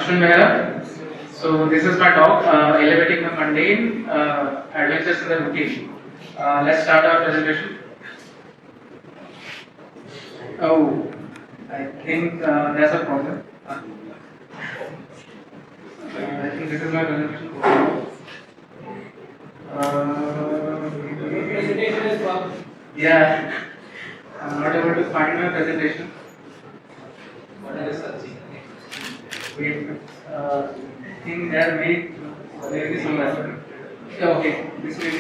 Aswin Behera. So this is my talk, Elevating the Mundane, Adventures in the Routine. Let's start our presentation. Oh, I think there's a problem. I think this is my presentation. Presentation is wrong. Yeah, I'm not able to find my presentation. What are you searching? Wait, I think there is somewhere. Yeah, okay, this may be.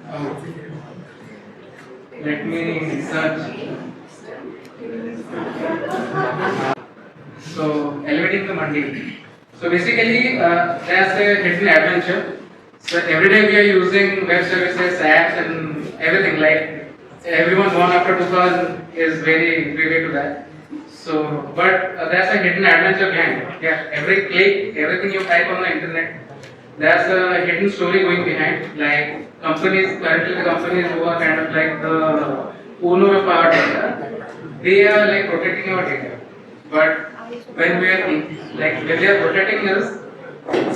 Oh, let me search. So, elevating the mundane. So basically, there's a hidden adventure. So every day we are using web services, apps, and everything. Like everyone born after 2000 is very privy to that. So, but there's a hidden adventure behind. Yeah, every click, everything you type on the internet, there's a hidden story going behind. Like companies, currently the companies who are kind of like the owner of our data, they are like protecting our data. But when we are when they are protecting us,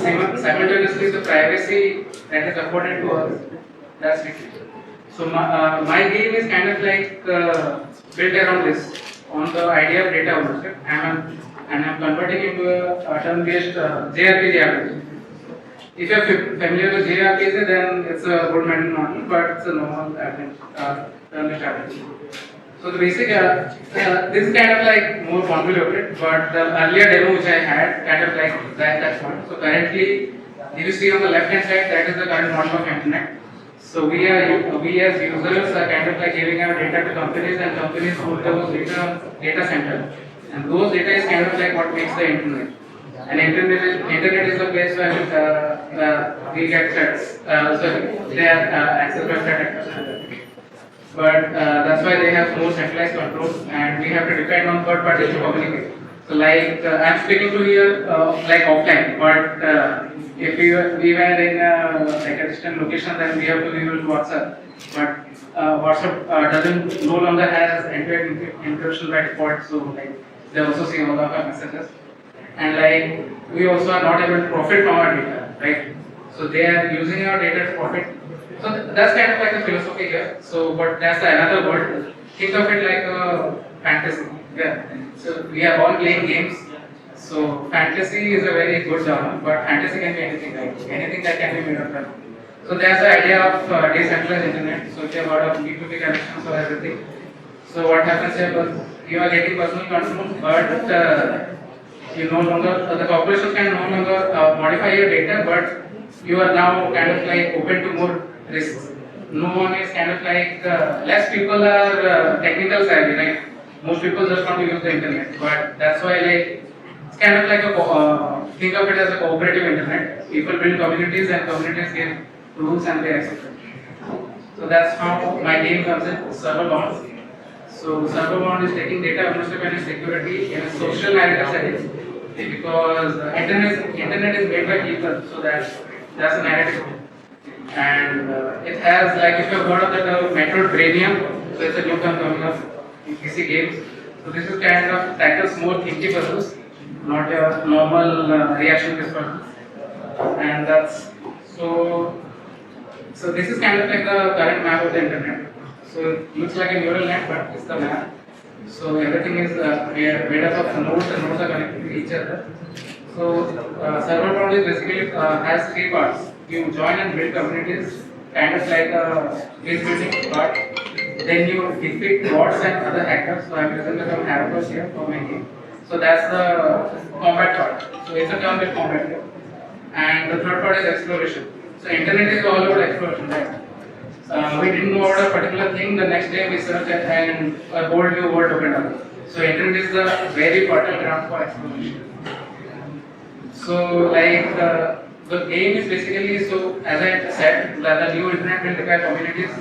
simultaneously the privacy that is afforded to us, that's it. So my game is kind of like built around this, on the idea of data ownership, and I'm converting into a turn-based JRPG RPG. If you're familiar with JRPG, then it's a good mental model, but it's a normal turn-based RPG. So the basic, this is kind of like more convoluted, but the earlier demo which I had kind of like that's one. So currently, if you see on the left hand side, that is the current model of internet. So we as users are kind of like giving our data to companies, and companies put those data center, and those data is kind of like what makes the internet. And internet is the place where we get threats. So they are accessed by threat actors. But that's why they have more centralized control, and we have to depend on third parties to communicate. So like I'm speaking to here like offline, but if we were in like a distant location, then we have to use WhatsApp. But WhatsApp doesn't no longer has end-to-end encryption by default, so like they also see all of our messages, and like we also are not able to profit from our data, right? So they are using our data to profit. So that's kind of like a philosophy here. So, but that's another word. Think of it like a fantasy. Yeah. So we are all playing games. So fantasy is a very good genre, but fantasy can be anything, right? Anything that can be made of that. So there's the idea of decentralized internet. So if you have a lot of P2P connections or everything. So what happens here? You are getting personal control, but you no longer the corporation can no longer modify your data, but you are now kind of like open to more risks. No one is kind of like less people are technical savvy, right? Most people just want to use the internet, but that's why like it's kind of like a think of it as a cooperative internet. People build communities, and communities give rules, and they accept it. So that's how my game comes in, Serverbound. So Serverbound is taking data ownership and security in a social narrative setting, because internet is made by people, so that's a narrative. And it has, like, if you've heard of the term Metroidvania, so it's a new term coming up in PC games. So this is kind of tackles more thinky puzzles, not your normal reaction-based puzzles. And that's so. So this is kind of like the current map of the internet. So it looks like a neural net, but it's the map. So everything is made up of nodes, and nodes are connected to each other. So Serverbound is basically has three parts. You join and build communities, kind of like a base building part. Then you defeat bots and other hackers. So I'm using the term hackers here for my game. So that's the combat part. So it's a term with combat here. And the third part is exploration. So internet is all about exploration, right? We didn't know about a particular thing. The next day we searched and a whole new world opened up. So internet is the very fertile ground for exploration. So like the game is basically, so as I said, that the new internet will require communities.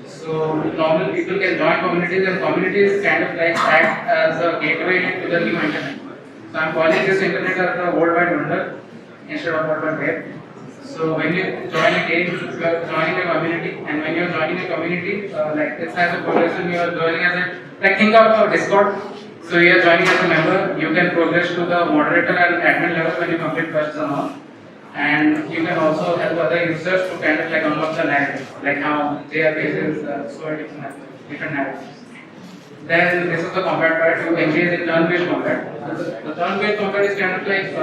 So normal people can join communities, and communities kind of like act as a gateway to the new internet. So I'm calling this internet as the World Wide Wonder instead of World Wide Web. So when you join a game, you are joining a community, and when you are joining a community, like it has a progression, you are joining as a, like think of Discord. So you are joining as a member, you can progress to the moderator and admin level when you complete quests and all. And you can also help other users to kind of like unlock the narrative, like how JRPG is so different narratives. Then this is the combat part. You engage in turn-based combat. The turn-based combat is kind of like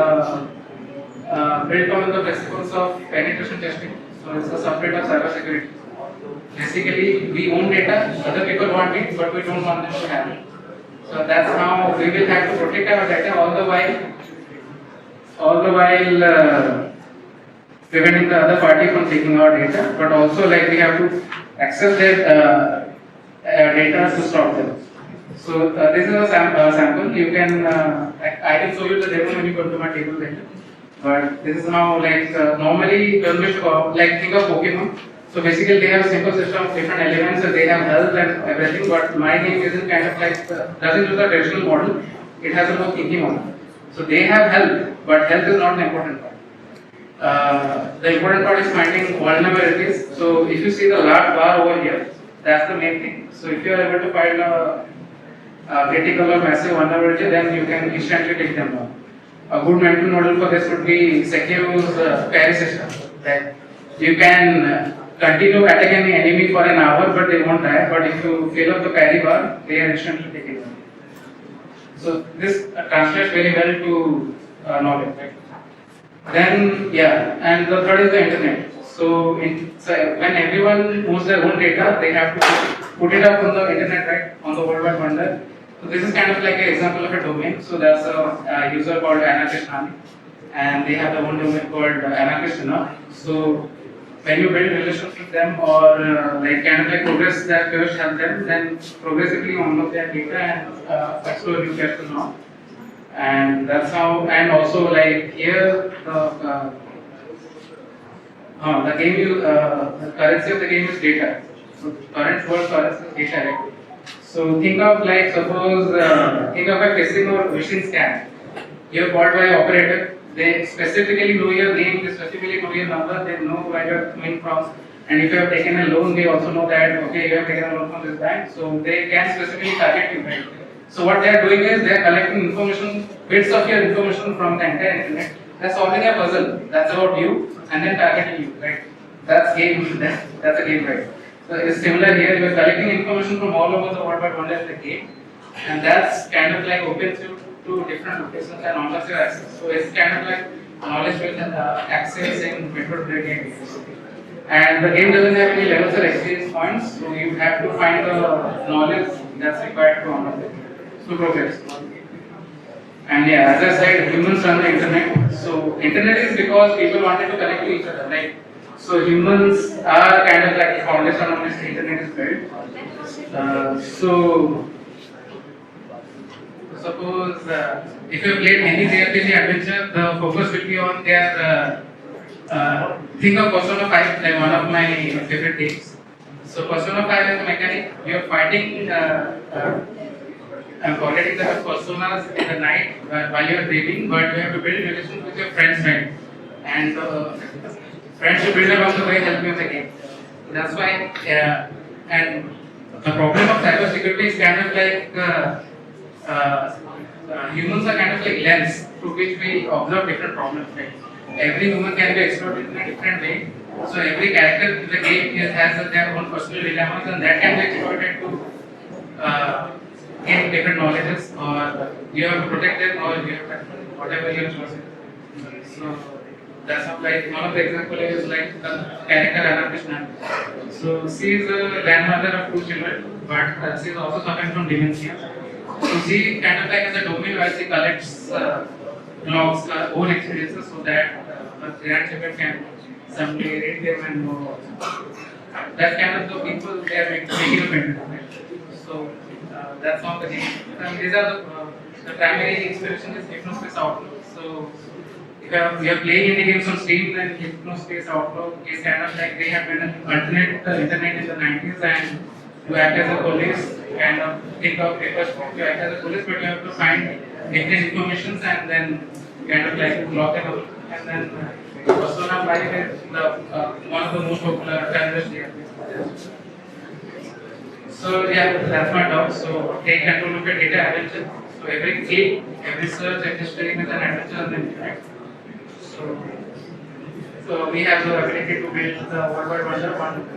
built on the principles of penetration testing. So it's a subset of cybersecurity. Basically, we own data, other people want it, but we don't want them to have it. So that's how we will have to protect our data all the while preventing the other party from taking our data. But also, like we have to access their data to stop them. So this is a sample. You can I can show you the demo when you come to my table later. But this is how like normally turn-based like think of Pokemon. So basically they have a simple system of different elements and they have health and everything. But my game isn't kind of like doesn't use a traditional model. It has a more thinking model. So they have health, but health is not the important part. The important part is finding vulnerabilities. So if you see the large bar over here, that's the main thing. So if you are able to find a critical or massive vulnerability, then you can instantly take them down. A good mental model for this would be Secure's parry system. Right? You can continue attacking the enemy for an hour, but they won't die. But if you fill up the parry bar, they are instantly taken down. So this translates very well to knowledge. Right? Then and the third is the internet. So when everyone knows their own data, they have to put it up on the internet, right, on the World Wide Wonder. So this is kind of like an example of a domain. So there's a user called Anarchist Nani, and they have their own domain called Anarchist Enough. So when you build relations with them or like kind of like progress that first help them, then progressively you unlock their data and explore new depth and all. And that's how. And also like here the game the currency of the game is data. So current world currency is data, right? So think of like suppose think of a phishing or phishing scam. You're bought by an operator. They specifically know your name. They specifically know your number. They know where you're coming from. And if you have taken a loan, they also know that okay, you have taken a loan from this bank. So they can specifically target you, right? So what they are doing is they are collecting information, bits of your information from the entire internet. They're solving a puzzle. That's about you, and then targeting you, right? That's game. That's a game, right? So it's similar here. You are collecting information from all over the world, but one is the game, and that's kind of like opens you to different locations and unlocks your access. So it's kind of like knowledge based access in method game. And the game doesn't have any levels or experience points, so you have to find the knowledge that's required to unlock it. To progress. And as I said, humans run the internet. So internet is because people wanted to connect to each other, right? So humans are kind of like the foundation on which the internet is built. So suppose if you have played any JRPG adventure, the focus will be on their think of Persona 5, like one of my favorite games. So Persona 5 is a mechanic. You are fighting collecting the personas in the night while you are dreaming, but you have to build relations with your friends, right? And friends you build along the way help you in the game. That's why, and the problem of cybersecurity is kind of like humans are kind of like lens through which we observe different problems, right? Every human can be exploited in a different way. So every character in the game has their own personal dilemmas, and that can be exploited to gain different knowledges, or you have to protect them, or you have to whatever you are choosing. So that's how, like, one of the examples is like the character Anarchist Nani. So she is a grandmother of 2 children, but she is also suffering from dementia. So she kind of like has a domain where she collects logs, own experiences, so that her grandchildren can someday read them and know. That's kind of the people they are making a print. So that's how the game. And these are the primary inspiration is Hypnospace Outlook. So if you are playing indie games on Steam, then Hypnospace Outlook is kind of like they have been an alternate internet in the 90s, and you act as a police, kind of think of papers, you act as a police, but you have to find different informations and then kind of like lock them up. And then Persona 5 is one of the most popular terrorist games. So that's my talk. So take control of your data adventure. So So every click, every search, every string is an adventure on the internet. So we have the ability to build the worldwide wonder one.